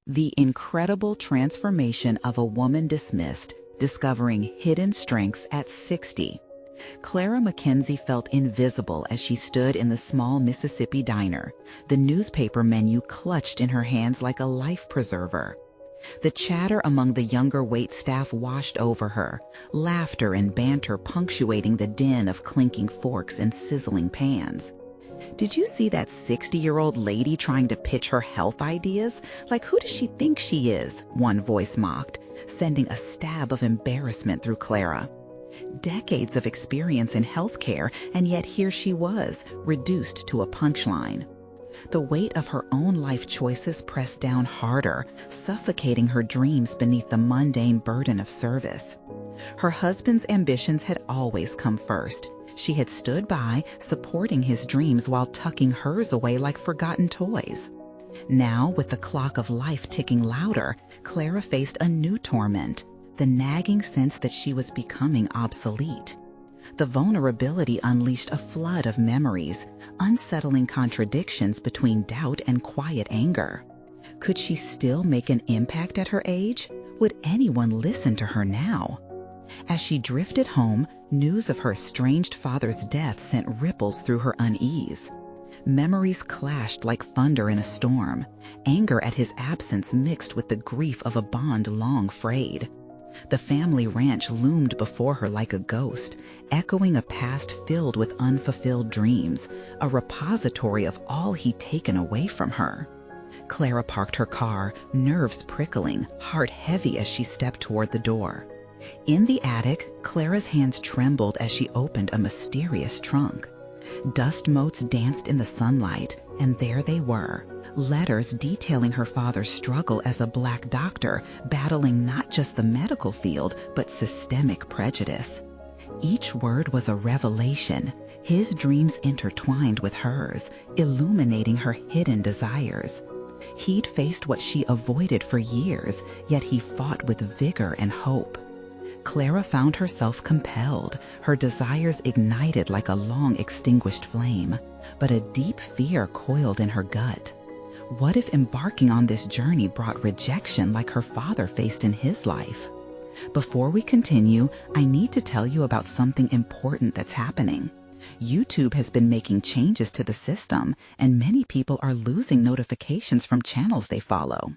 The incredible transformation of a woman dismissed, discovering hidden strengths at 60. Clara McKenzie felt invisible as she stood in the small Mississippi diner, the newspaper menu clutched in her hands like a life preserver. The chatter among the younger waitstaff washed over her, laughter and banter punctuating the din of clinking forks and sizzling pans. Did you see that 60-year-old lady trying to pitch her health ideas? Like, who does she think she is? One voice mocked, sending a stab of embarrassment through Clara. Decades of experience in healthcare, and yet here she was, reduced to a punchline. The weight of her own life choices pressed down harder, suffocating her dreams beneath the mundane burden of service. Her husband's ambitions had always come first. She had stood by, supporting his dreams while tucking hers away like forgotten toys. Now, with the clock of life ticking louder, Clara faced a new torment, the nagging sense that she was becoming obsolete. The vulnerability unleashed a flood of memories, unsettling contradictions between doubt and quiet anger. Could she still make an impact at her age? Would anyone listen to her now? As she drifted home, news of her estranged father's death sent ripples through her unease. Memories clashed like thunder in a storm, anger at his absence mixed with the grief of a bond long frayed. The family ranch loomed before her like a ghost, echoing a past filled with unfulfilled dreams, a repository of all he'd taken away from her. Clara parked her car, nerves prickling, heart heavy as she stepped toward the door. In the attic, Clara's hands trembled as she opened a mysterious trunk. Dust motes danced in the sunlight, and there they were, letters detailing her father's struggle as a Black doctor, battling not just the medical field, but systemic prejudice. Each word was a revelation, his dreams intertwined with hers, illuminating her hidden desires. He'd faced what she avoided for years, yet he fought with vigor and hope. Clara found herself compelled, her desires ignited like a long-extinguished flame, but a deep fear coiled in her gut. What if embarking on this journey brought rejection like her father faced in his life? Before we continue, I need to tell you about something important that's happening. YouTube has been making changes to the system, and many people are losing notifications from channels they follow.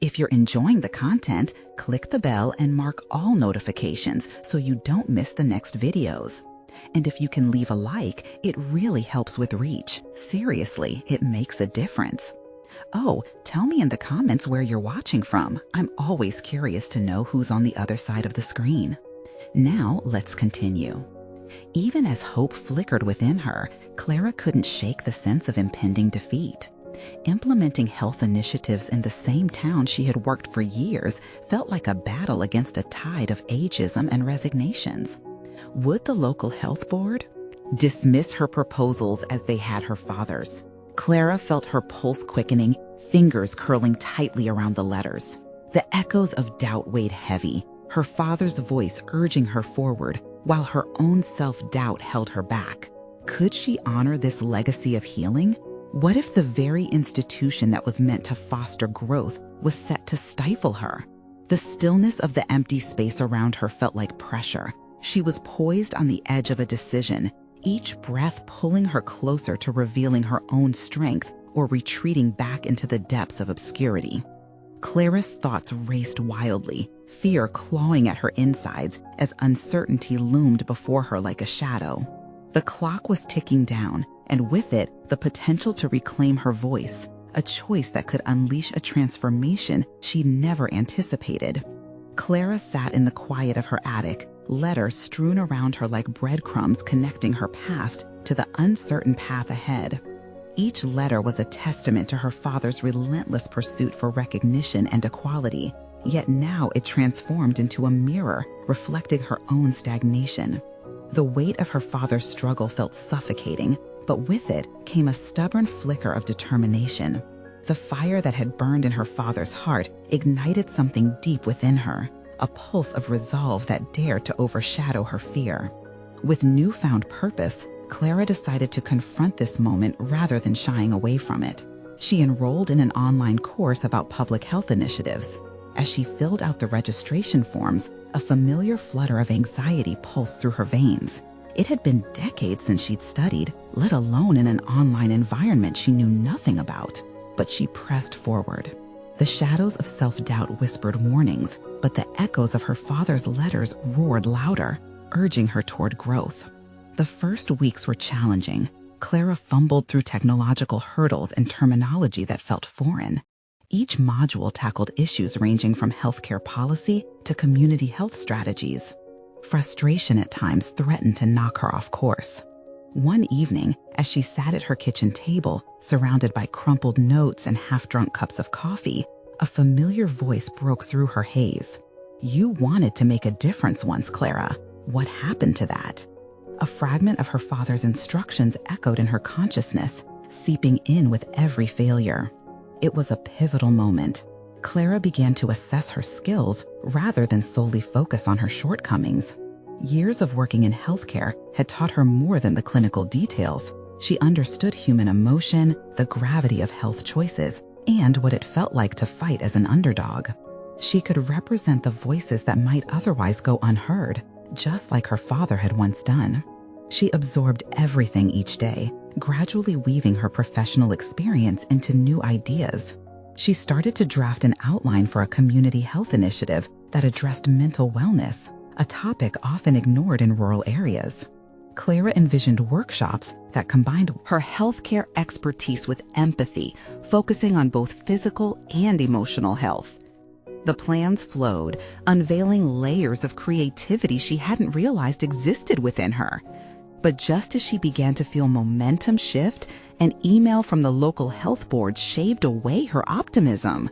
If you're enjoying the content, click the bell and mark all notifications so you don't miss the next videos. And if you can leave a like, it really helps with reach. Seriously, it makes a difference. Oh, tell me in the comments where you're watching from. I'm always curious to know who's on the other side of the screen. Now, let's continue. Even as hope flickered within her, Clara couldn't shake the sense of impending defeat. Implementing health initiatives in the same town she had worked for years felt like a battle against a tide of ageism and resignations. Would the local health board dismiss her proposals as they had her father's? Clara felt her pulse quickening, fingers curling tightly around the letters. The echoes of doubt weighed heavy, her father's voice urging her forward, while her own self-doubt held her back. Could she honor this legacy of healing? What if the very institution that was meant to foster growth was set to stifle her? The stillness of the empty space around her felt like pressure. She was poised on the edge of a decision, each breath pulling her closer to revealing her own strength or retreating back into the depths of obscurity. Clara's thoughts raced wildly, fear clawing at her insides as uncertainty loomed before her like a shadow. The clock was ticking down, and with it, the potential to reclaim her voice, a choice that could unleash a transformation she'd never anticipated. Clara sat in the quiet of her attic, letters strewn around her like breadcrumbs connecting her past to the uncertain path ahead. Each letter was a testament to her father's relentless pursuit for recognition and equality, yet now it transformed into a mirror reflecting her own stagnation. The weight of her father's struggle felt suffocating, but with it came a stubborn flicker of determination. The fire that had burned in her father's heart ignited something deep within her, a pulse of resolve that dared to overshadow her fear. With newfound purpose, Clara decided to confront this moment rather than shying away from it. She enrolled in an online course about public health initiatives. As she filled out the registration forms, a familiar flutter of anxiety pulsed through her veins. It had been decades since she'd studied, let alone in an online environment she knew nothing about. But she pressed forward. The shadows of self-doubt whispered warnings, but the echoes of her father's letters roared louder, urging her toward growth. The first weeks were challenging. Clara fumbled through technological hurdles and terminology that felt foreign. Each module tackled issues ranging from healthcare policy to community health strategies. Frustration at times threatened to knock her off course. One evening, as she sat at her kitchen table, surrounded by crumpled notes and half-drunk cups of coffee, a familiar voice broke through her haze. "You wanted to make a difference once, Clara. What happened to that?" A fragment of her father's instructions echoed in her consciousness, seeping in with every failure. It was a pivotal moment. Clara began to assess her skills rather than solely focus on her shortcomings. Years of working in healthcare had taught her more than the clinical details. She understood human emotion, the gravity of health choices, and what it felt like to fight as an underdog. She could represent the voices that might otherwise go unheard, just like her father had once done. She absorbed everything each day, gradually weaving her professional experience into new ideas. She started to draft an outline for a community health initiative that addressed mental wellness, a topic often ignored in rural areas. Clara envisioned workshops that combined her healthcare expertise with empathy, focusing on both physical and emotional health. The plans flowed, unveiling layers of creativity she hadn't realized existed within her. But just as she began to feel momentum shift, an email from the local health board shaved away her optimism.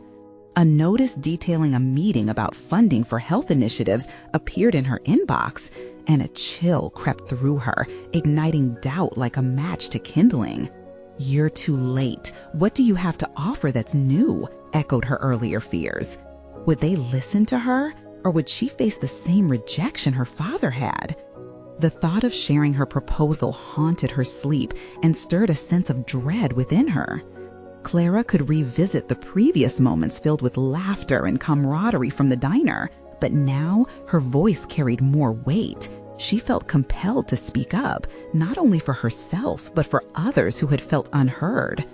A notice detailing a meeting about funding for health initiatives appeared in her inbox, and a chill crept through her, igniting doubt like a match to kindling. "You're too late. What do you have to offer that's new?" echoed her earlier fears. Would they listen to her, or would she face the same rejection her father had? The thought of sharing her proposal haunted her sleep and stirred a sense of dread within her. Clara could revisit the previous moments filled with laughter and camaraderie from the diner, but now her voice carried more weight. She felt compelled to speak up, not only for herself, but for others who had felt unheard.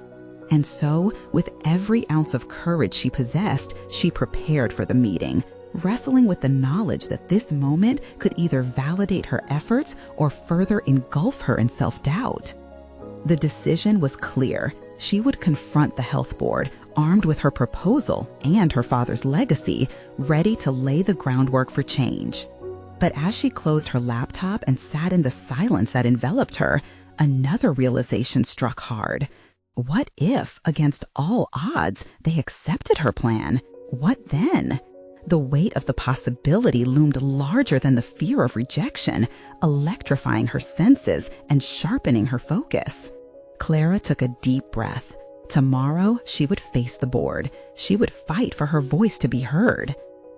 And so, with every ounce of courage she possessed, she prepared for the meeting, wrestling with the knowledge that this moment could either validate her efforts or further engulf her in self-doubt. The decision was clear. She would confront the health board, armed with her proposal and her father's legacy, ready to lay the groundwork for change. But as she closed her laptop and sat in the silence that enveloped her, another realization struck hard. What if, against all odds, they accepted her plan? What then? The weight of the possibility loomed larger than the fear of rejection, electrifying her senses and sharpening her focus. Clara took a deep breath. Tomorrow, she would face the board. She would fight for her voice to be heard.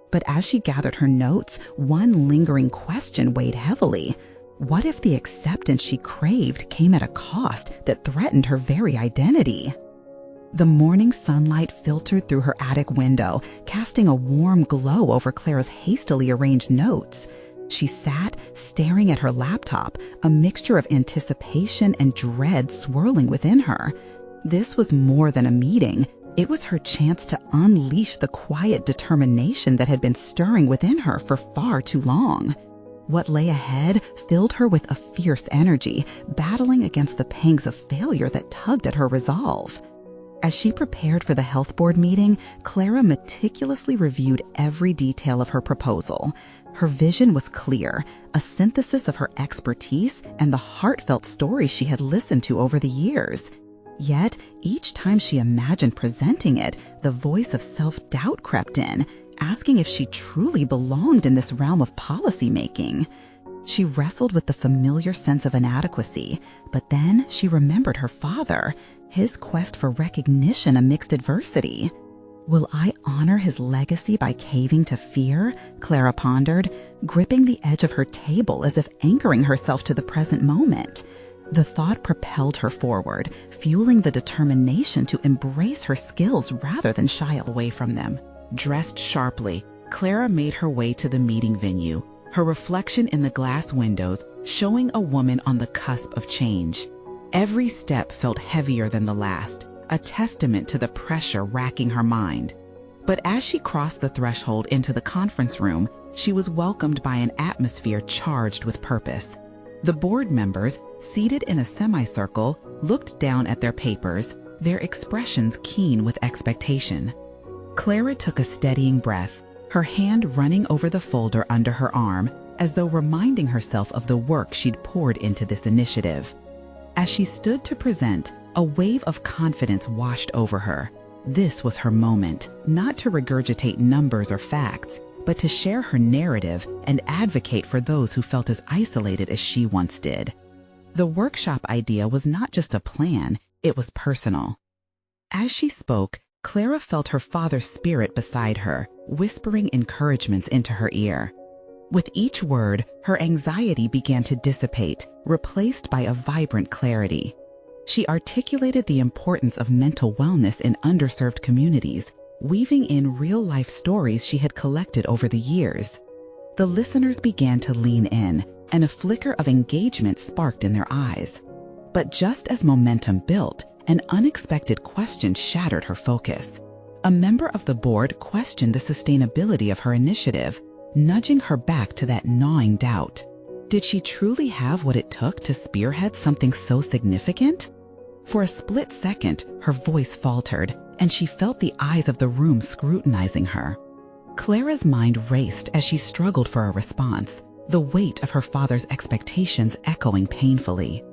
But as she gathered her notes, one lingering question weighed heavily. What if the acceptance she craved came at a cost that threatened her very identity? The morning sunlight filtered through her attic window, casting a warm glow over Clara's hastily arranged notes. She sat, staring at her laptop, a mixture of anticipation and dread swirling within her. This was more than a meeting. It was her chance to unleash the quiet determination that had been stirring within her for far too long. What lay ahead filled her with a fierce energy, battling against the pangs of failure that tugged at her resolve. As she prepared for the health board meeting, Clara meticulously reviewed every detail of her proposal. Her vision was clear, a synthesis of her expertise and the heartfelt stories she had listened to over the years. Yet, each time she imagined presenting it, the voice of self-doubt crept in, asking if she truly belonged in this realm of policy-making. She wrestled with the familiar sense of inadequacy, but then she remembered her father, his quest for recognition amidst adversity. Will I honor his legacy by caving to fear? Clara pondered, gripping the edge of her table as if anchoring herself to the present moment. The thought propelled her forward, fueling the determination to embrace her skills rather than shy away from them. Dressed sharply, Clara made her way to the meeting venue, her reflection in the glass windows showing a woman on the cusp of change. Every step felt heavier than the last, a testament to the pressure racking her mind. But as she crossed the threshold into the conference room, she was welcomed by an atmosphere charged with purpose. The board members, seated in a semicircle, looked down at their papers, their expressions keen with expectation. Clara took a steadying breath, her hand running over the folder under her arm, as though reminding herself of the work she'd poured into this initiative. As she stood to present, a wave of confidence washed over her. This was her moment, not to regurgitate numbers or facts, but to share her narrative and advocate for those who felt as isolated as she once did. The workshop idea was not just a plan, it was personal. As she spoke, Clara felt her father's spirit beside her, whispering encouragements into her ear. With each word, her anxiety began to dissipate, replaced by a vibrant clarity. She articulated the importance of mental wellness in underserved communities, weaving in real-life stories she had collected over the years. The listeners began to lean in, and a flicker of engagement sparked in their eyes. But just as momentum built, an unexpected question shattered her focus. A member of the board questioned the sustainability of her initiative, nudging her back to that gnawing doubt. Did she truly have what it took to spearhead something so significant? For a split second, her voice faltered, and she felt the eyes of the room scrutinizing her. Clara's mind raced as she struggled for a response, the weight of her father's expectations echoing painfully.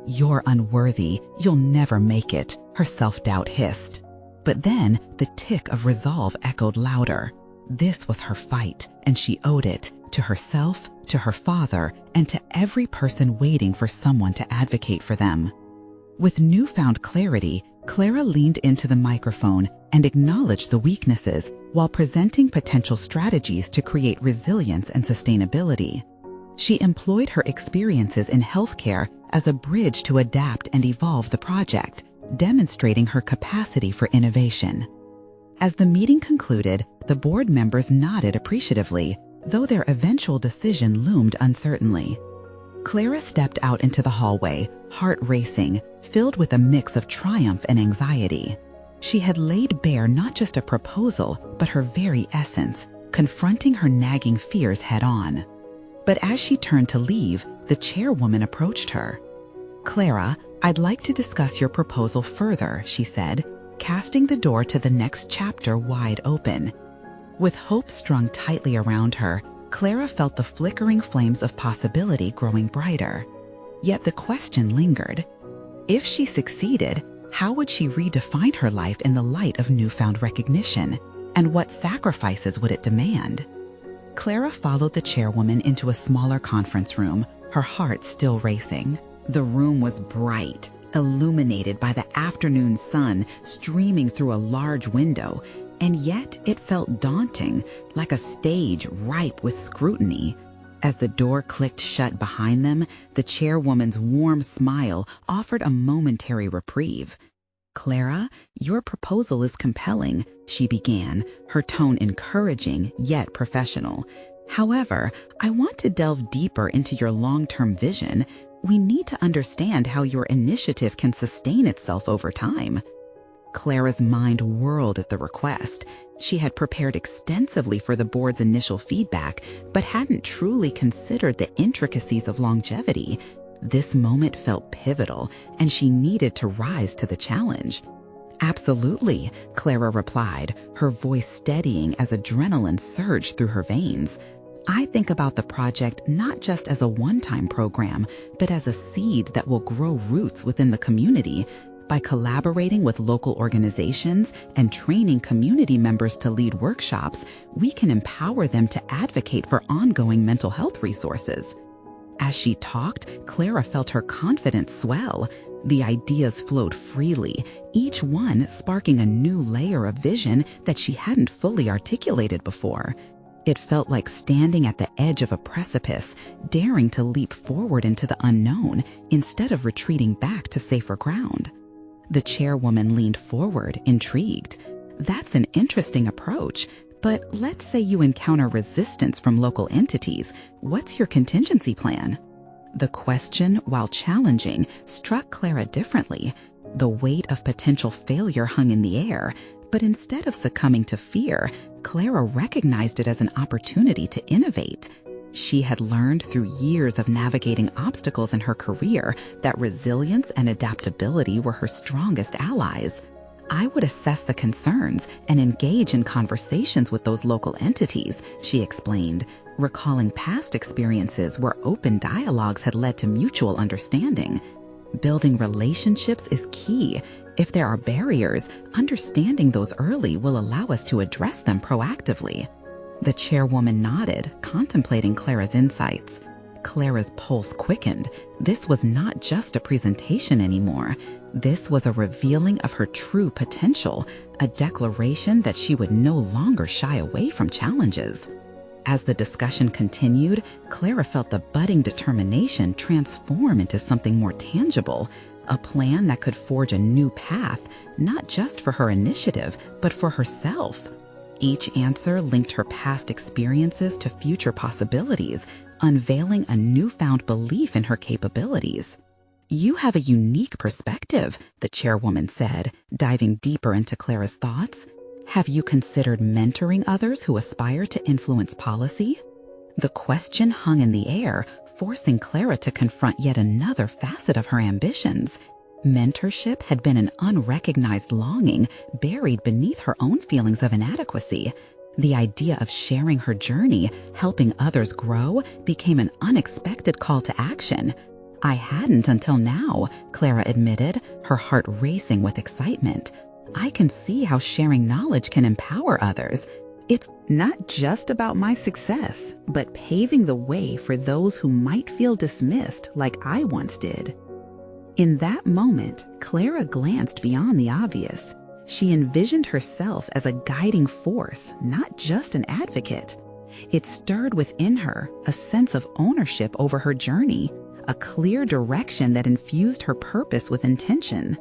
"You're unworthy, you'll never make it," her self-doubt hissed. But then, the tick of resolve echoed louder. This was her fight, and she owed it to herself, to her father, and to every person waiting for someone to advocate for them. With newfound clarity, Clara leaned into the microphone and acknowledged the weaknesses while presenting potential strategies to create resilience and sustainability. She employed her experiences in healthcare as a bridge to adapt and evolve the project, demonstrating her capacity for innovation. As the meeting concluded, the board members nodded appreciatively, though their eventual decision loomed uncertainly. Clara stepped out into the hallway, heart racing, filled with a mix of triumph and anxiety. She had laid bare not just a proposal, but her very essence, confronting her nagging fears head-on. But as she turned to leave, the chairwoman approached her. "Clara, I'd like to discuss your proposal further," she said, casting the door to the next chapter wide open. With hope strung tightly around her, Clara felt the flickering flames of possibility growing brighter. Yet the question lingered. If she succeeded, how would she redefine her life in the light of newfound recognition? And what sacrifices would it demand? Clara followed the chairwoman into a smaller conference room, her heart still racing. The room was bright, illuminated by the afternoon sun streaming through a large window, and yet it felt daunting, like a stage ripe with scrutiny. As the door clicked shut behind them, the chairwoman's warm smile offered a momentary reprieve. "Clara, your proposal is compelling," she began, her tone encouraging yet professional. "However, I want to delve deeper into your long-term vision. We need to understand how your initiative can sustain itself over time." Clara's mind whirled at the request. She had prepared extensively for the board's initial feedback, but hadn't truly considered the intricacies of longevity. This moment felt pivotal, and she needed to rise to the challenge. "Absolutely," Clara replied, her voice steadying as adrenaline surged through her veins. "I think about the project not just as a one-time program, but as a seed that will grow roots within the community. By collaborating with local organizations and training community members to lead workshops, we can empower them to advocate for ongoing mental health resources." As she talked, Clara felt her confidence swell. The ideas flowed freely, each one sparking a new layer of vision that she hadn't fully articulated before. It felt like standing at the edge of a precipice, daring to leap forward into the unknown instead of retreating back to safer ground. The chairwoman leaned forward, intrigued. "That's an interesting approach, but let's say you encounter resistance from local entities. What's your contingency plan?" The question, while challenging, struck Clara differently. The weight of potential failure hung in the air, but instead of succumbing to fear, Clara recognized it as an opportunity to innovate. She had learned through years of navigating obstacles in her career that resilience and adaptability were her strongest allies. "I would assess the concerns and engage in conversations with those local entities," she explained, recalling past experiences where open dialogues had led to mutual understanding. Building relationships is key. If there are barriers, understanding those early will allow us to address them proactively. The chairwoman nodded, contemplating Clara's insights. Clara's pulse quickened. This was not just a presentation anymore. This was a revealing of her true potential, a declaration that she would no longer shy away from challenges. As the discussion continued, Clara felt the budding determination transform into something more tangible, a plan that could forge a new path, not just for her initiative, but for herself. Each answer linked her past experiences to future possibilities, unveiling a newfound belief in her capabilities. "You have a unique perspective," the chairwoman said, diving deeper into Clara's thoughts. "Have you considered mentoring others who aspire to influence policy?" The question hung in the air, forcing Clara to confront yet another facet of her ambitions. Mentorship had been an unrecognized longing buried beneath her own feelings of inadequacy. The idea of sharing her journey, helping others grow, became an unexpected call to action. "I hadn't until now," Clara admitted, her heart racing with excitement. "I can see how sharing knowledge can empower others. It's not just about my success, but paving the way for those who might feel dismissed like I once did." In that moment, Clara glanced beyond the obvious. She envisioned herself as a guiding force, not just an advocate. It stirred within her a sense of ownership over her journey, a clear direction that infused her purpose with intention.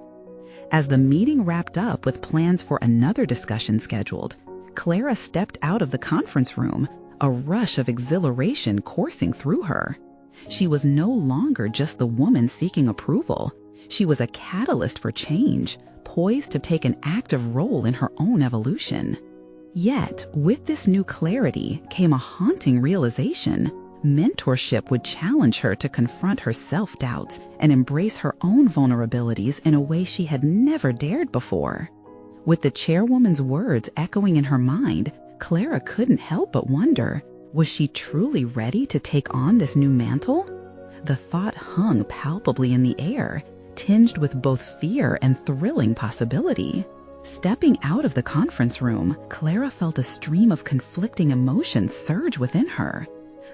As the meeting wrapped up with plans for another discussion scheduled, Clara stepped out of the conference room, a rush of exhilaration coursing through her. She was no longer just the woman seeking approval. She was a catalyst for change, poised to take an active role in her own evolution. Yet, with this new clarity came a haunting realization. Mentorship would challenge her to confront her self-doubts and embrace her own vulnerabilities in a way she had never dared before. With the chairwoman's words echoing in her mind, Clara couldn't help but wonder, was she truly ready to take on this new mantle? The thought hung palpably in the air, tinged with both fear and thrilling possibility. Stepping out of the conference room, Clara felt a stream of conflicting emotions surge within her.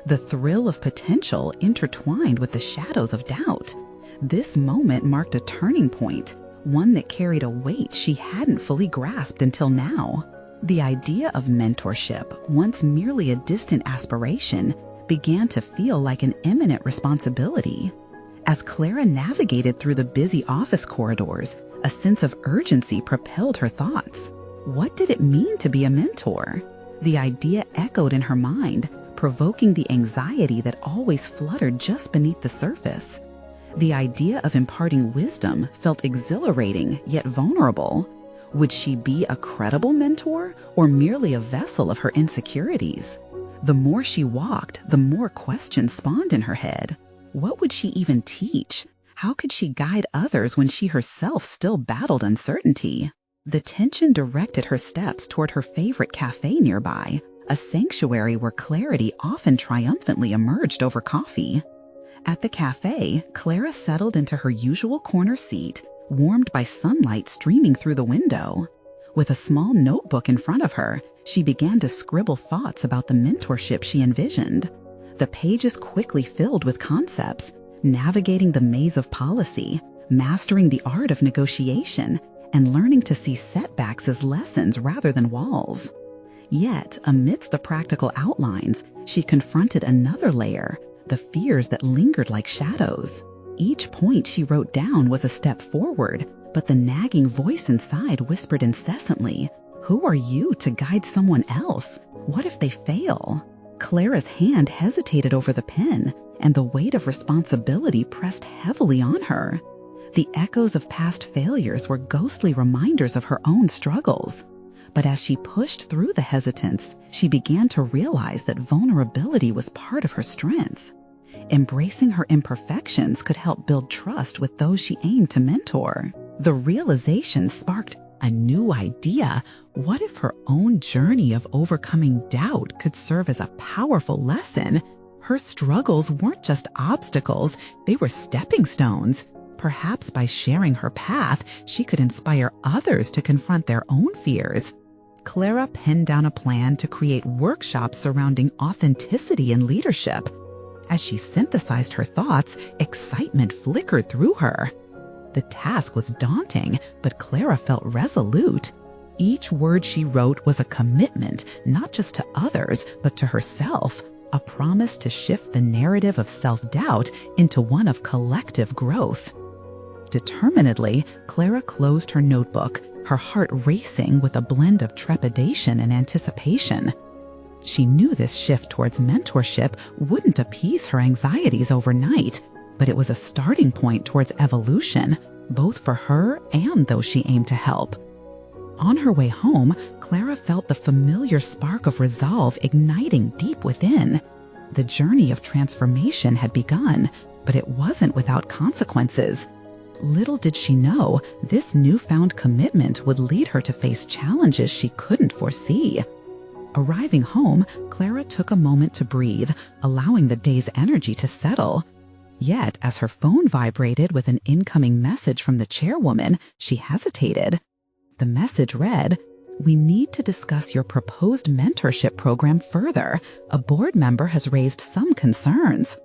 The thrill of potential intertwined with the shadows of doubt. This moment marked a turning point, one that carried a weight she hadn't fully grasped until now. The idea of mentorship, once merely a distant aspiration, began to feel like an imminent responsibility. As Clara navigated through the busy office corridors, a sense of urgency propelled her thoughts. What did it mean to be a mentor? The idea echoed in her mind, provoking the anxiety that always fluttered just beneath the surface. The idea of imparting wisdom felt exhilarating yet vulnerable. Would she be a credible mentor or merely a vessel of her insecurities? The more she walked, the more questions spawned in her head. What would she even teach? How could she guide others when she herself still battled uncertainty? The tension directed her steps toward her favorite cafe nearby, a sanctuary where clarity often triumphantly emerged over coffee. At the cafe, Clara settled into her usual corner seat, warmed by sunlight streaming through the window. With a small notebook in front of her, she began to scribble thoughts about the mentorship she envisioned. The pages quickly filled with concepts, navigating the maze of policy, mastering the art of negotiation, and learning to see setbacks as lessons rather than walls. Yet, amidst the practical outlines, she confronted another layer, the fears that lingered like shadows. Each point she wrote down was a step forward, but the nagging voice inside whispered incessantly, "Who are you to guide someone else? What if they fail?" Clara's hand hesitated over the pen, and the weight of responsibility pressed heavily on her. The echoes of past failures were ghostly reminders of her own struggles. But as she pushed through the hesitance, she began to realize that vulnerability was part of her strength. Embracing her imperfections could help build trust with those she aimed to mentor. The realization sparked a new idea. What if her own journey of overcoming doubt could serve as a powerful lesson? Her struggles weren't just obstacles, they were stepping stones. Perhaps by sharing her path, she could inspire others to confront their own fears. Clara penned down a plan to create workshops surrounding authenticity and leadership. As she synthesized her thoughts, excitement flickered through her. The task was daunting, but Clara felt resolute. Each word she wrote was a commitment, not just to others, but to herself, a promise to shift the narrative of self-doubt into one of collective growth. Determinedly, Clara closed her notebook, her heart racing with a blend of trepidation and anticipation. She knew this shift towards mentorship wouldn't appease her anxieties overnight, but it was a starting point towards evolution, both for her and those she aimed to help. On her way home, Clara felt the familiar spark of resolve igniting deep within. The journey of transformation had begun, but it wasn't without consequences. Little did she know, this newfound commitment would lead her to face challenges she couldn't foresee. Arriving home, Clara took a moment to breathe, allowing the day's energy to settle. Yet, as her phone vibrated with an incoming message from the chairwoman, she hesitated. The message read, "We need to discuss your proposed mentorship program further. A board member has raised some concerns."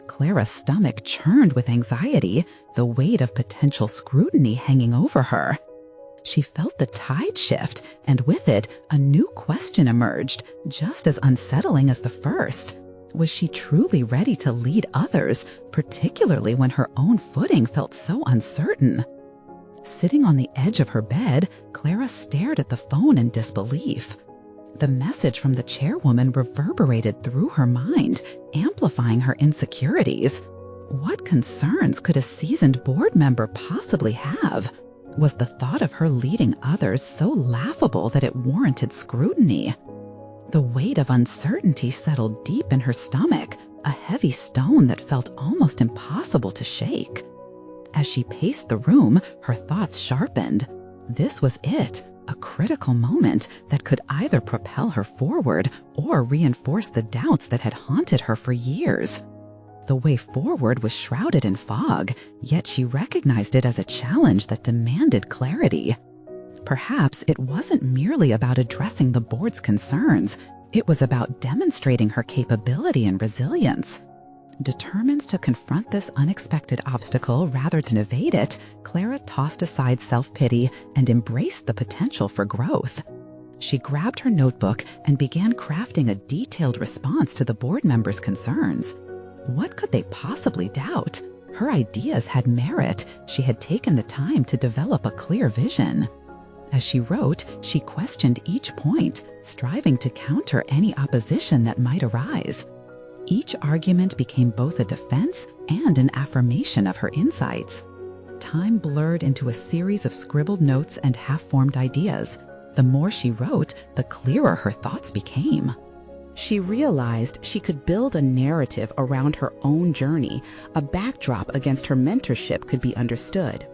Clara's stomach churned with anxiety, the weight of potential scrutiny hanging over her. She felt the tide shift, and with it, a new question emerged, just as unsettling as the first. Was she truly ready to lead others, particularly when her own footing felt so uncertain? Sitting on the edge of her bed, Clara stared at the phone in disbelief. The message from the chairwoman reverberated through her mind, amplifying her insecurities. What concerns could a seasoned board member possibly have? Was the thought of her leading others so laughable that it warranted scrutiny? The weight of uncertainty settled deep in her stomach, a heavy stone that felt almost impossible to shake. As she paced the room, her thoughts sharpened. This was it, a critical moment that could either propel her forward or reinforce the doubts that had haunted her for years. The way forward was shrouded in fog, yet she recognized it as a challenge that demanded clarity. Perhaps it wasn't merely about addressing the board's concerns, it was about demonstrating her capability and resilience. Determined to confront this unexpected obstacle rather than evade it, Clara tossed aside self-pity and embraced the potential for growth. She grabbed her notebook and began crafting a detailed response to the board members' concerns. What could they possibly doubt? Her ideas had merit. She had taken the time to develop a clear vision. As she wrote, she questioned each point, striving to counter any opposition that might arise. Each argument became both a defense and an affirmation of her insights. Time blurred into a series of scribbled notes and half-formed ideas. The more she wrote, the clearer her thoughts became. She realized she could build a narrative around her own journey. A backdrop against her mentorship could be understood.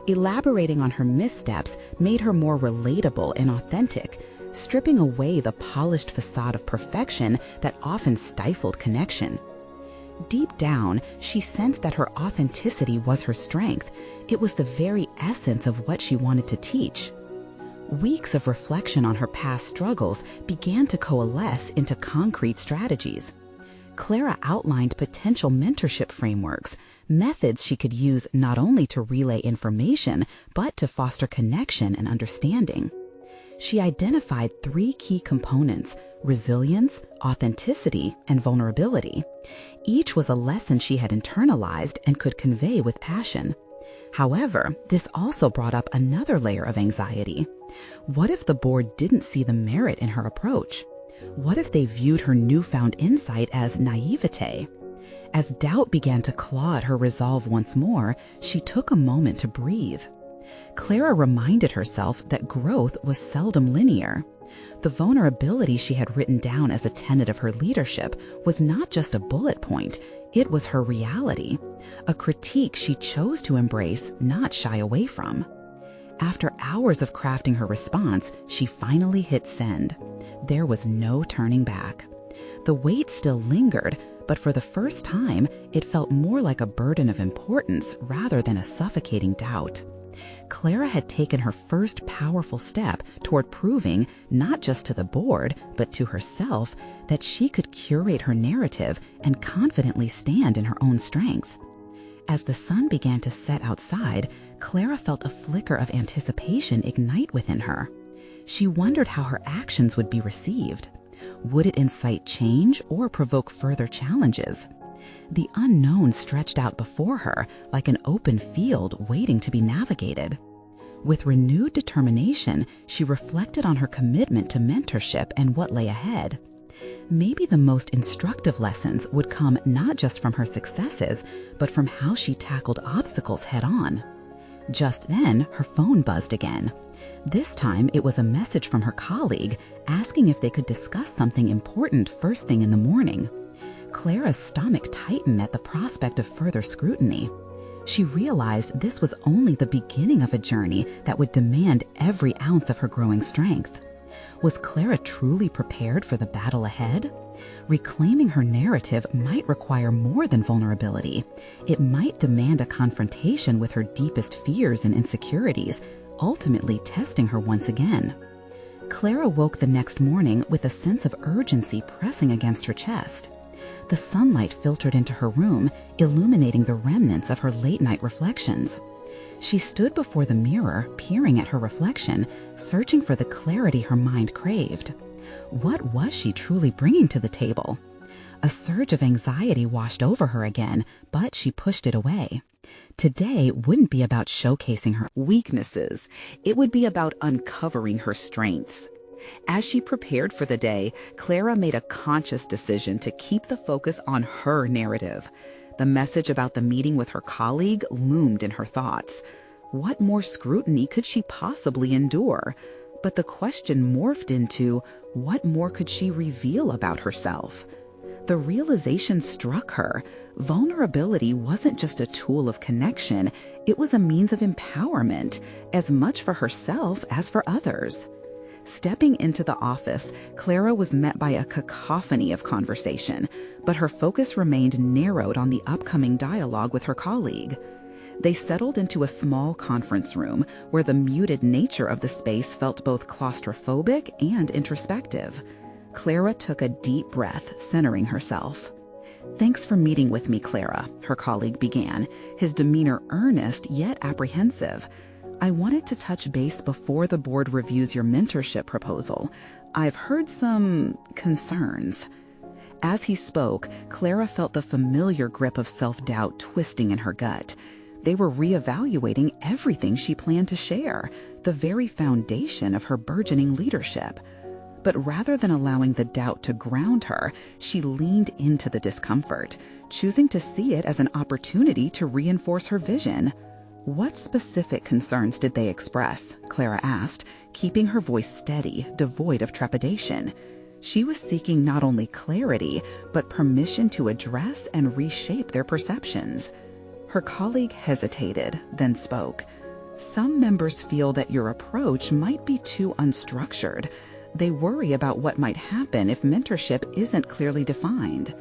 Elaborating on her missteps made her more relatable and authentic, stripping away the polished facade of perfection that often stifled connection. Deep down, she sensed that her authenticity was her strength. It was the very essence of what she wanted to teach. Weeks of reflection on her past struggles began to coalesce into concrete strategies. Clara outlined potential mentorship frameworks, methods she could use not only to relay information, but to foster connection and understanding. She identified 3 key components: resilience, authenticity, and vulnerability. Each was a lesson she had internalized and could convey with passion. However, this also brought up another layer of anxiety. What if the board didn't see the merit in her approach? What if they viewed her newfound insight as naivete? As doubt began to claw at her resolve once more, she took a moment to breathe. Clara reminded herself that growth was seldom linear. The vulnerability she had written down as a tenet of her leadership was not just a bullet point, it was her reality, a critique she chose to embrace, not shy away from. After hours of crafting her response, she finally hit send. There was no turning back. The weight still lingered, but for the first time, it felt more like a burden of importance rather than a suffocating doubt. Clara had taken her first powerful step toward proving, not just to the board, but to herself, that she could curate her narrative and confidently stand in her own strength. As the sun began to set outside, Clara felt a flicker of anticipation ignite within her. She wondered how her actions would be received. Would it incite change or provoke further challenges? The unknown stretched out before her like an open field waiting to be navigated. With renewed determination, she reflected on her commitment to mentorship and what lay ahead. Maybe the most instructive lessons would come not just from her successes, but from how she tackled obstacles head-on. Just then, her phone buzzed again. This time, it was a message from her colleague asking if they could discuss something important first thing in the morning. Clara's stomach tightened at the prospect of further scrutiny. She realized this was only the beginning of a journey that would demand every ounce of her growing strength. Was Clara truly prepared for the battle ahead? Reclaiming her narrative might require more than vulnerability. It might demand a confrontation with her deepest fears and insecurities, ultimately testing her once again. Clara woke the next morning with a sense of urgency pressing against her chest. The sunlight filtered into her room, illuminating the remnants of her late-night reflections. She stood before the mirror, peering at her reflection, searching for the clarity her mind craved. What was she truly bringing to the table? A surge of anxiety washed over her again, but she pushed it away. Today wouldn't be about showcasing her weaknesses. It would be about uncovering her strengths. As she prepared for the day, Clara made a conscious decision to keep the focus on her narrative. The message about the meeting with her colleague loomed in her thoughts. What more scrutiny could she possibly endure? But the question morphed into, what more could she reveal about herself? The realization struck her. Vulnerability wasn't just a tool of connection, it was a means of empowerment, as much for herself as for others. Stepping into the office, Clara was met by a cacophony of conversation, but her focus remained narrowed on the upcoming dialogue with her colleague. They settled into a small conference room where the muted nature of the space felt both claustrophobic and introspective. Clara took a deep breath, centering herself. "Thanks for meeting with me, Clara," her colleague began, his demeanor earnest yet apprehensive. "I wanted to touch base before the board reviews your mentorship proposal. I've heard some concerns." As he spoke, Clara felt the familiar grip of self-doubt twisting in her gut. They were reevaluating everything she planned to share, the very foundation of her burgeoning leadership. But rather than allowing the doubt to ground her, she leaned into the discomfort, choosing to see it as an opportunity to reinforce her vision. "What specific concerns did they express?" Clara asked, keeping her voice steady, devoid of trepidation. She was seeking not only clarity, but permission to address and reshape their perceptions. Her colleague hesitated, then spoke. "Some members feel that your approach might be too unstructured. They worry about what might happen if mentorship isn't clearly defined."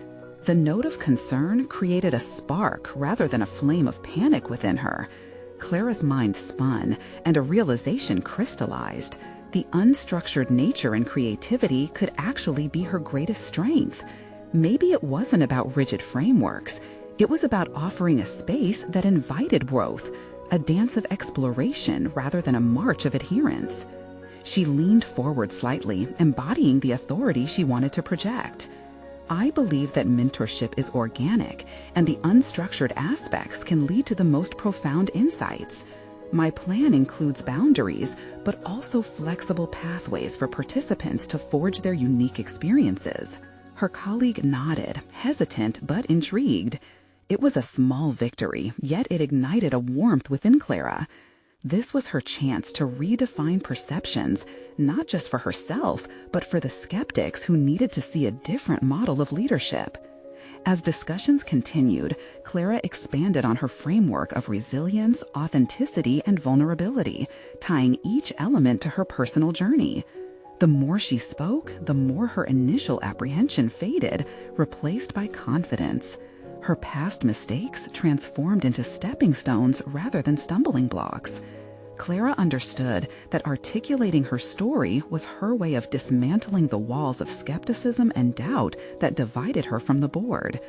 The note of concern created a spark rather than a flame of panic within her. Clara's mind spun, and a realization crystallized. The unstructured nature and creativity could actually be her greatest strength. Maybe it wasn't about rigid frameworks. It was about offering a space that invited growth, a dance of exploration rather than a march of adherence. She leaned forward slightly, embodying the authority she wanted to project. I believe that mentorship is organic, and the unstructured aspects can lead to the most profound insights. My plan includes boundaries, but also flexible pathways for participants to forge their unique experiences. Her colleague nodded, hesitant but intrigued. It was a small victory, yet it ignited a warmth within Clara. This was her chance to redefine perceptions, not just for herself, but for the skeptics who needed to see a different model of leadership. As discussions continued, Clara expanded on her framework of resilience, authenticity, and vulnerability, tying each element to her personal journey. The more she spoke, the more her initial apprehension faded, replaced by confidence. Her past mistakes transformed into stepping stones rather than stumbling blocks. Clara understood that articulating her story was her way of dismantling the walls of skepticism and doubt that divided her from the board.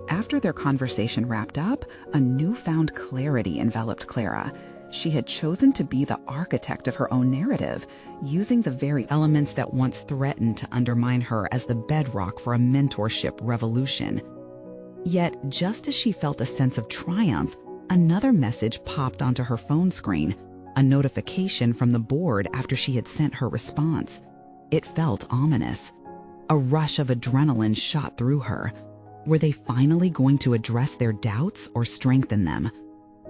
After their conversation wrapped up, a newfound clarity enveloped Clara. She had chosen to be the architect of her own narrative, using the very elements that once threatened to undermine her as the bedrock for a mentorship revolution. Yet, just as she felt a sense of triumph, another message popped onto her phone screen, a notification from the board after she had sent her response. It felt ominous. A rush of adrenaline shot through her. Were they finally going to address their doubts or strengthen them?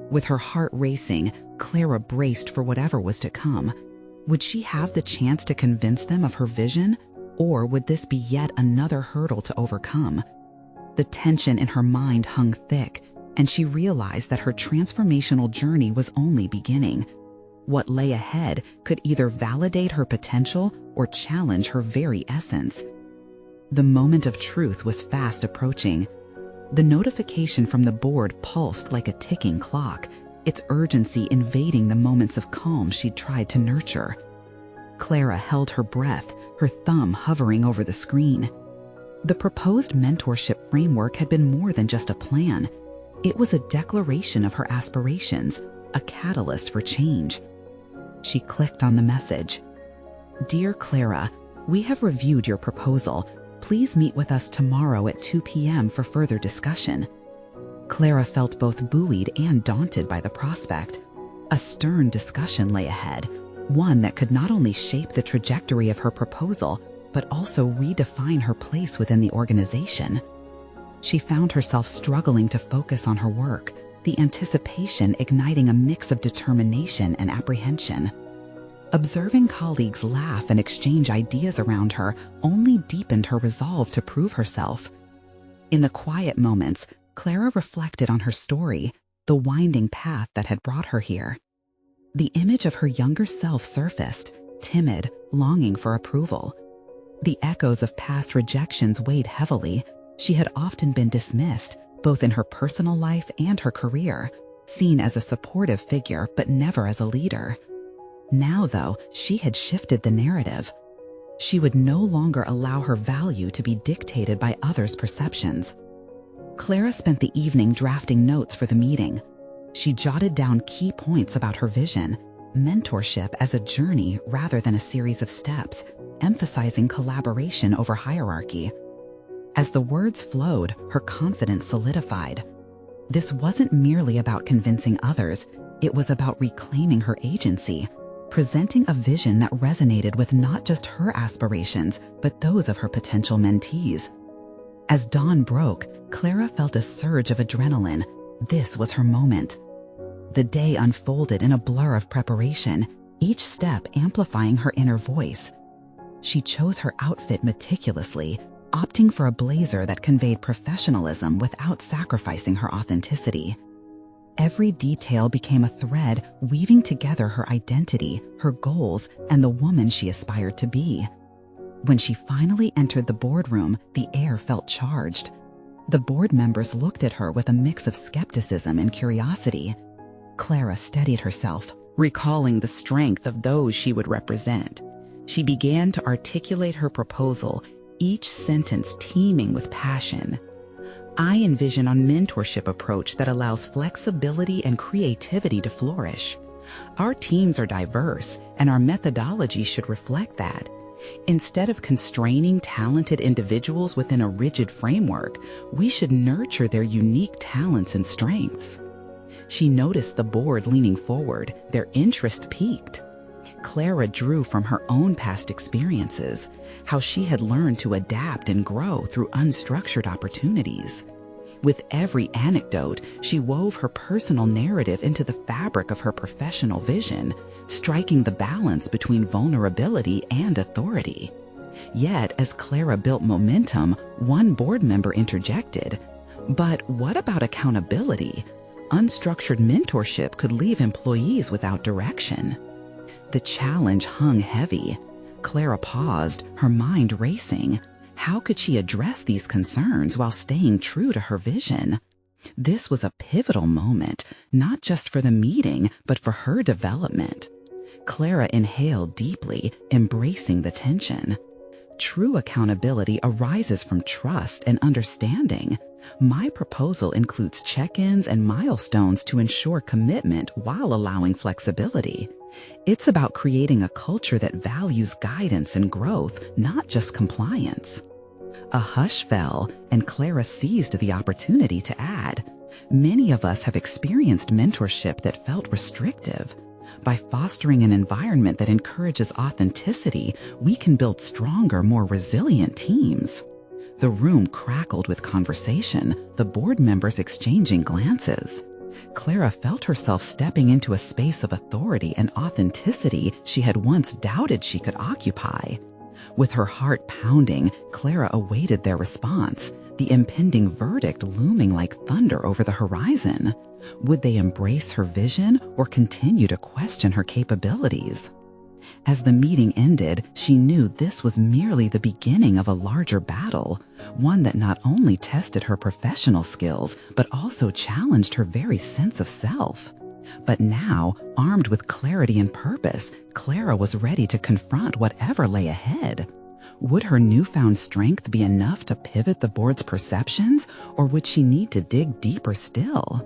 With her heart racing, Clara braced for whatever was to come. Would she have the chance to convince them of her vision, or would this be yet another hurdle to overcome? The tension in her mind hung thick, and she realized that her transformational journey was only beginning. What lay ahead could either validate her potential or challenge her very essence. The moment of truth was fast approaching. The notification from the board pulsed like a ticking clock, its urgency invading the moments of calm she'd tried to nurture. Clara held her breath, her thumb hovering over the screen. The proposed mentorship framework had been more than just a plan. It was a declaration of her aspirations, a catalyst for change. She clicked on the message. "Dear Clara, we have reviewed your proposal. Please meet with us tomorrow at 2 p.m. for further discussion." Clara felt both buoyed and daunted by the prospect. A stern discussion lay ahead, one that could not only shape the trajectory of her proposal, but also redefine her place within the organization. She found herself struggling to focus on her work, the anticipation igniting a mix of determination and apprehension. Observing colleagues laugh and exchange ideas around her only deepened her resolve to prove herself. In the quiet moments, Clara reflected on her story, the winding path that had brought her here. The image of her younger self surfaced, timid, longing for approval. The echoes of past rejections weighed heavily. She had often been dismissed, both in her personal life and her career, seen as a supportive figure but never as a leader. Now, though, she had shifted the narrative. She would no longer allow her value to be dictated by others' perceptions. Clara spent the evening drafting notes for the meeting. She jotted down key points about her vision, mentorship as a journey rather than a series of steps, emphasizing collaboration over hierarchy. As the words flowed, her confidence solidified. This wasn't merely about convincing others, it was about reclaiming her agency, presenting a vision that resonated with not just her aspirations, but those of her potential mentees. As dawn broke, Clara felt a surge of adrenaline. This was her moment. The day unfolded in a blur of preparation, each step amplifying her inner voice. She chose her outfit meticulously, opting for a blazer that conveyed professionalism without sacrificing her authenticity. Every detail became a thread weaving together her identity, her goals, and the woman she aspired to be. When she finally entered the boardroom, the air felt charged. The board members looked at her with a mix of skepticism and curiosity. Clara steadied herself, recalling the strength of those she would represent. She began to articulate her proposal, each sentence teeming with passion. "I envision a mentorship approach that allows flexibility and creativity to flourish. Our teams are diverse, and our methodology should reflect that. Instead of constraining talented individuals within a rigid framework, we should nurture their unique talents and strengths. She noticed the board leaning forward, their interest piqued. Clara drew from her own past experiences, how she had learned to adapt and grow through unstructured opportunities. With every anecdote, she wove her personal narrative into the fabric of her professional vision, striking the balance between vulnerability and authority. Yet, as Clara built momentum, one board member interjected, "But what about accountability? Unstructured mentorship could leave employees without direction." The challenge hung heavy. Clara paused, her mind racing. How could she address these concerns while staying true to her vision? This was a pivotal moment, not just for the meeting, but for her development. Clara inhaled deeply, embracing the tension. True accountability arises from trust and understanding. My proposal includes check-ins and milestones to ensure commitment while allowing flexibility. It's about creating a culture that values guidance and growth, not just compliance. A hush fell, and Clara seized the opportunity to add, "Many of us have experienced mentorship that felt restrictive. By fostering an environment that encourages authenticity, we can build stronger, more resilient teams." The room crackled with conversation, the board members exchanging glances. Clara felt herself stepping into a space of authority and authenticity she had once doubted she could occupy. With her heart pounding, Clara awaited their response, the impending verdict looming like thunder over the horizon. Would they embrace her vision or continue to question her capabilities? As the meeting ended, she knew this was merely the beginning of a larger battle, one that not only tested her professional skills, but also challenged her very sense of self. But now, armed with clarity and purpose, Clara was ready to confront whatever lay ahead. Would her newfound strength be enough to pivot the board's perceptions, or would she need to dig deeper still?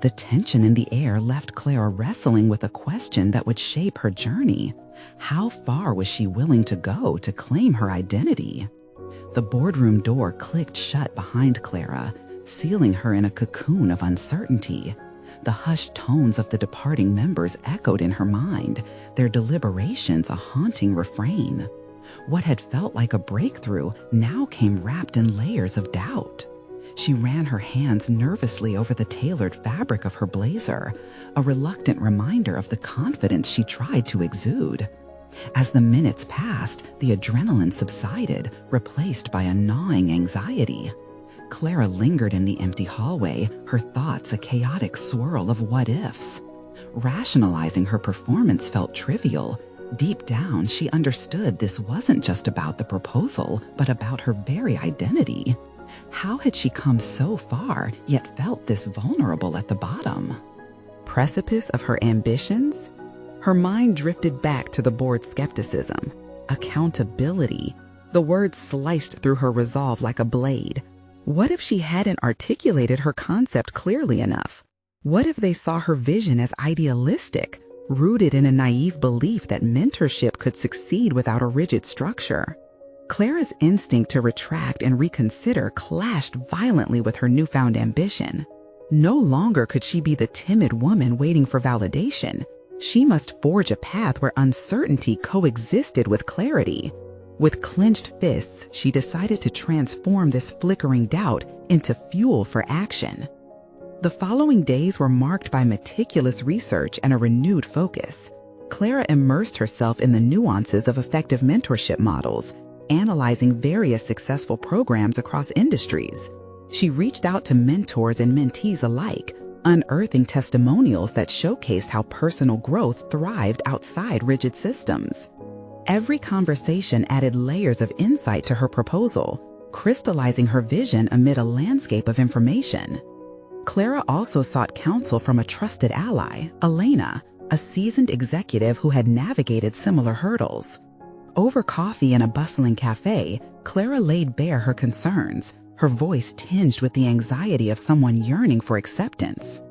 The tension in the air left Clara wrestling with a question that would shape her journey. How far was she willing to go to claim her identity? The boardroom door clicked shut behind Clara, sealing her in a cocoon of uncertainty. The hushed tones of the departing members echoed in her mind, their deliberations a haunting refrain. What had felt like a breakthrough now came wrapped in layers of doubt. She ran her hands nervously over the tailored fabric of her blazer, a reluctant reminder of the confidence she tried to exude. As the minutes passed, the adrenaline subsided, replaced by a gnawing anxiety. Clara lingered in the empty hallway, her thoughts a chaotic swirl of what-ifs. Rationalizing her performance felt trivial. Deep down, she understood this wasn't just about the proposal, but about her very identity. How had she come so far, yet felt this vulnerable at the bottom? Precipice of her ambitions? Her mind drifted back to the board's skepticism. Accountability. The word sliced through her resolve like a blade. What if she hadn't articulated her concept clearly enough? What if they saw her vision as idealistic, rooted in a naive belief that mentorship could succeed without a rigid structure? Clara's instinct to retract and reconsider clashed violently with her newfound ambition. No longer could she be the timid woman waiting for validation. She must forge a path where uncertainty coexisted with clarity. With clenched fists, she decided to transform this flickering doubt into fuel for action. The following days were marked by meticulous research and a renewed focus. Clara immersed herself in the nuances of effective mentorship models, analyzing various successful programs across industries. She reached out to mentors and mentees alike, unearthing testimonials that showcased how personal growth thrived outside rigid systems. Every conversation added layers of insight to her proposal, crystallizing her vision amid a landscape of information. Clara also sought counsel from a trusted ally, Elena, a seasoned executive who had navigated similar hurdles. Over coffee in a bustling cafe, Clara laid bare her concerns, her voice tinged with the anxiety of someone yearning for acceptance.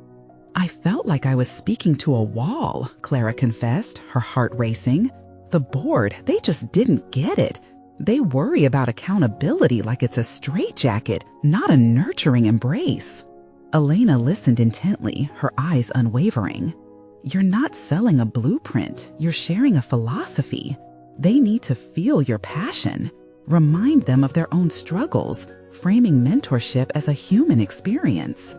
I felt like I was speaking to a wall, Clara confessed, her heart racing. The board, they just didn't get it. They worry about accountability like it's a straitjacket, not a nurturing embrace. Elena listened intently, her eyes unwavering. You're not selling a blueprint, you're sharing a philosophy. They need to feel your passion. Remind them of their own struggles, framing mentorship as a human experience.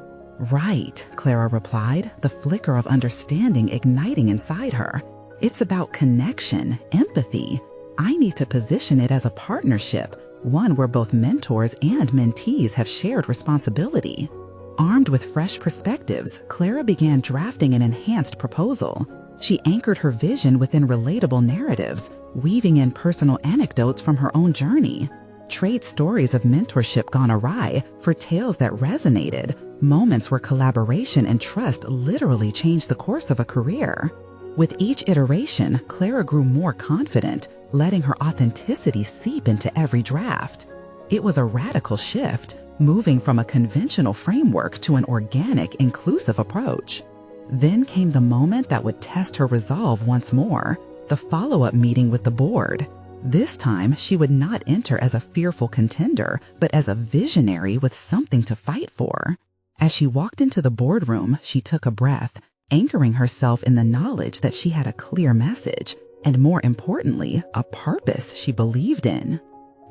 Right, Clara replied, the flicker of understanding igniting inside her. It's about connection, empathy. I need to position it as a partnership, one where both mentors and mentees have shared responsibility. Armed with fresh perspectives, Clara began drafting an enhanced proposal. She anchored her vision within relatable narratives, weaving in personal anecdotes from her own journey. Trade stories of mentorship gone awry for tales that resonated, moments where collaboration and trust literally changed the course of a career. With each iteration, Clara grew more confident, letting her authenticity seep into every draft. It was a radical shift, moving from a conventional framework to an organic, inclusive approach. Then came the moment that would test her resolve once more, the follow-up meeting with the board. This time, she would not enter as a fearful contender, but as a visionary with something to fight for. As she walked into the boardroom, she took a breath, anchoring herself in the knowledge that she had a clear message, and more importantly, a purpose she believed in.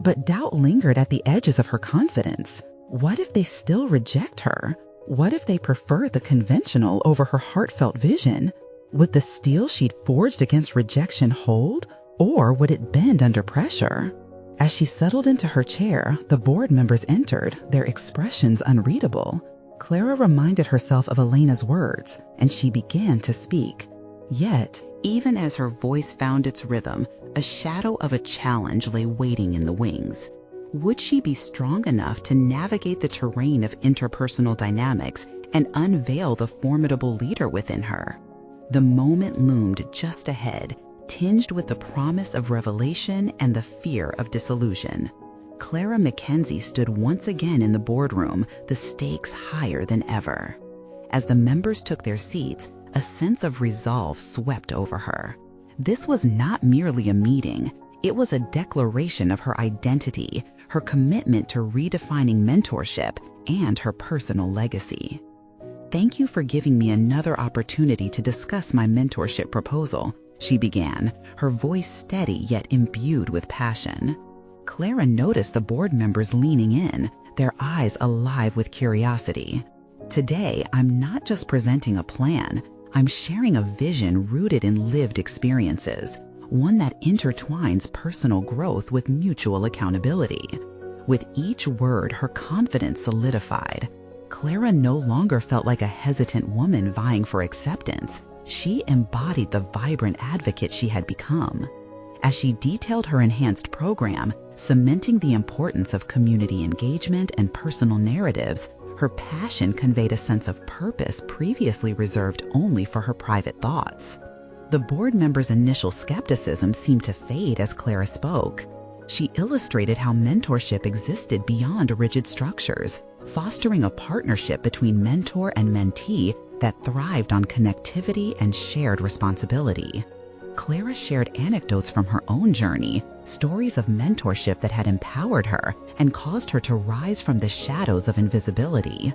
But doubt lingered at the edges of her confidence. What if they still reject her? What if they prefer the conventional over her heartfelt vision? Would the steel she'd forged against rejection hold, or would it bend under pressure? As she settled into her chair, the board members entered, their expressions unreadable. Clara reminded herself of Elena's words, and she began to speak. Yet, even as her voice found its rhythm, a shadow of a challenge lay waiting in the wings. Would she be strong enough to navigate the terrain of interpersonal dynamics and unveil the formidable leader within her? The moment loomed just ahead, tinged with the promise of revelation and the fear of disillusion. Clara McKenzie stood once again in the boardroom, the stakes higher than ever. As the members took their seats, a sense of resolve swept over her. This was not merely a meeting. It was a declaration of her identity, her commitment to redefining mentorship, and her personal legacy. Thank you for giving me another opportunity to discuss my mentorship proposal, she began, her voice steady yet imbued with passion. Clara noticed the board members leaning in, their eyes alive with curiosity. Today, I'm not just presenting a plan, I'm sharing a vision rooted in lived experiences, one that intertwines personal growth with mutual accountability. With each word, her confidence solidified. Clara no longer felt like a hesitant woman vying for acceptance. She embodied the vibrant advocate she had become. As she detailed her enhanced program, cementing the importance of community engagement and personal narratives, her passion conveyed a sense of purpose previously reserved only for her private thoughts. The board members' initial skepticism seemed to fade as Clara spoke. She illustrated how mentorship existed beyond rigid structures, fostering a partnership between mentor and mentee that thrived on connectivity and shared responsibility. Clara shared anecdotes from her own journey, stories of mentorship that had empowered her and caused her to rise from the shadows of invisibility.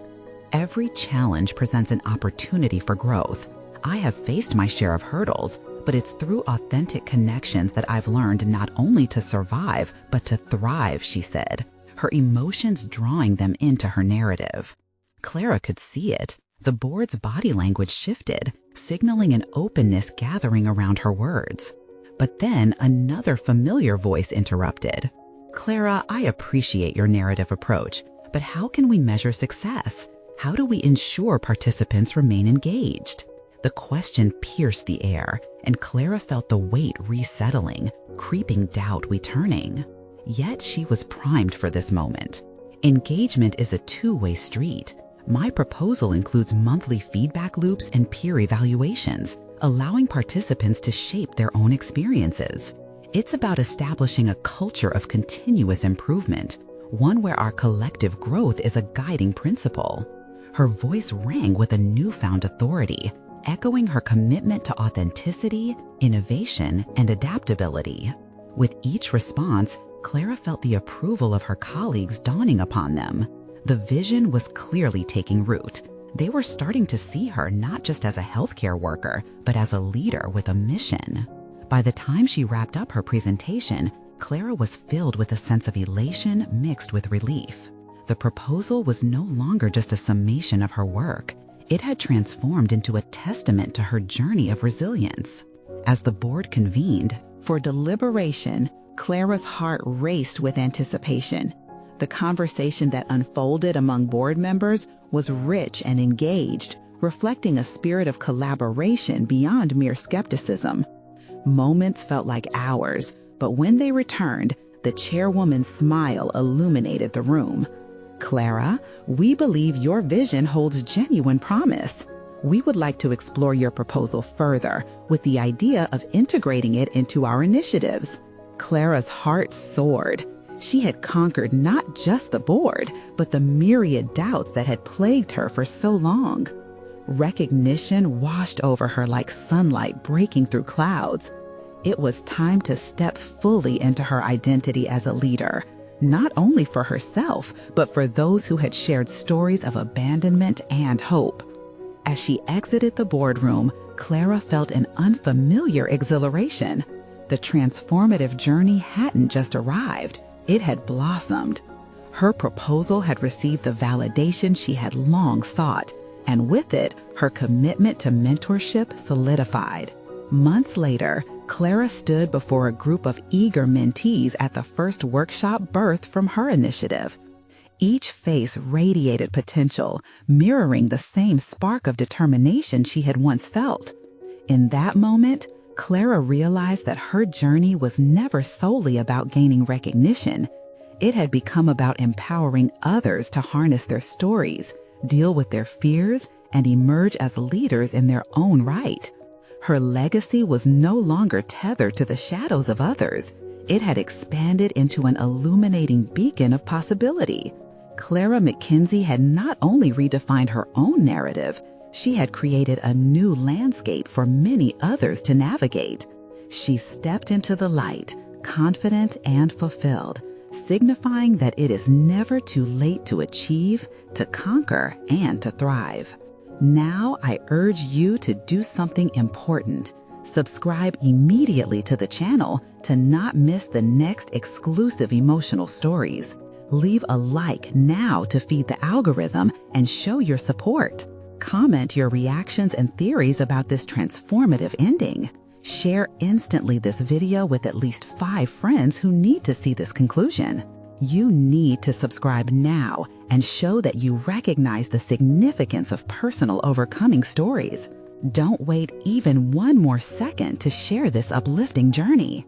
Every challenge presents an opportunity for growth. I have faced my share of hurdles, but it's through authentic connections that I've learned not only to survive, but to thrive, she said, her emotions drawing them into her narrative. Clara could see it. The board's body language shifted, signaling an openness gathering around her words. But then another familiar voice interrupted. Clara, I appreciate your narrative approach, but how can we measure success? How do we ensure participants remain engaged? The question pierced the air, and Clara felt the weight resettling, creeping doubt returning. Yet she was primed for this moment. Engagement is a two-way street. My proposal includes monthly feedback loops and peer evaluations, allowing participants to shape their own experiences. It's about establishing a culture of continuous improvement, one where our collective growth is a guiding principle. Her voice rang with a newfound authority, echoing her commitment to authenticity, innovation, and adaptability. With each response, Clara felt the approval of her colleagues dawning upon them. The vision was clearly taking root. They were starting to see her not just as a healthcare worker, but as a leader with a mission. By the time she wrapped up her presentation, Clara was filled with a sense of elation mixed with relief. The proposal was no longer just a summation of her work. It had transformed into a testament to her journey of resilience. As the board convened for deliberation, Clara's heart raced with anticipation. The conversation that unfolded among board members was rich and engaged, reflecting a spirit of collaboration beyond mere skepticism. Moments felt like hours, but when they returned, the chairwoman's smile illuminated the room. "Clara, we believe your vision holds genuine promise. We would like to explore your proposal further with the idea of integrating it into our initiatives." Clara's heart soared. She had conquered not just the board, but the myriad doubts that had plagued her for so long. Recognition washed over her like sunlight breaking through clouds. It was time to step fully into her identity as a leader, not only for herself, but for those who had shared stories of abandonment and hope. As she exited the boardroom, Clara felt an unfamiliar exhilaration. The transformative journey hadn't just arrived, it had blossomed. Her proposal had received the validation she had long sought, and with it, her commitment to mentorship solidified. Months later, Clara stood before a group of eager mentees at the first workshop birthed from her initiative. Each face radiated potential, mirroring the same spark of determination she had once felt. In that moment, Clara realized that her journey was never solely about gaining recognition. It had become about empowering others to harness their stories, deal with their fears, and emerge as leaders in their own right. Her legacy was no longer tethered to the shadows of others. It had expanded into an illuminating beacon of possibility. Clara McKenzie had not only redefined her own narrative, she had created a new landscape for many others to navigate. She stepped into the light, confident and fulfilled, signifying that it is never too late to achieve, to conquer, and to thrive. Now I urge you to do something important. Subscribe immediately to the channel to not miss the next exclusive emotional stories. Leave a like now to feed the algorithm and show your support. Comment your reactions and theories about this transformative ending. Share instantly this video with at least 5 friends who need to see this conclusion. You need to subscribe now and show that you recognize the significance of personal overcoming stories. Don't wait even one more second to share this uplifting journey.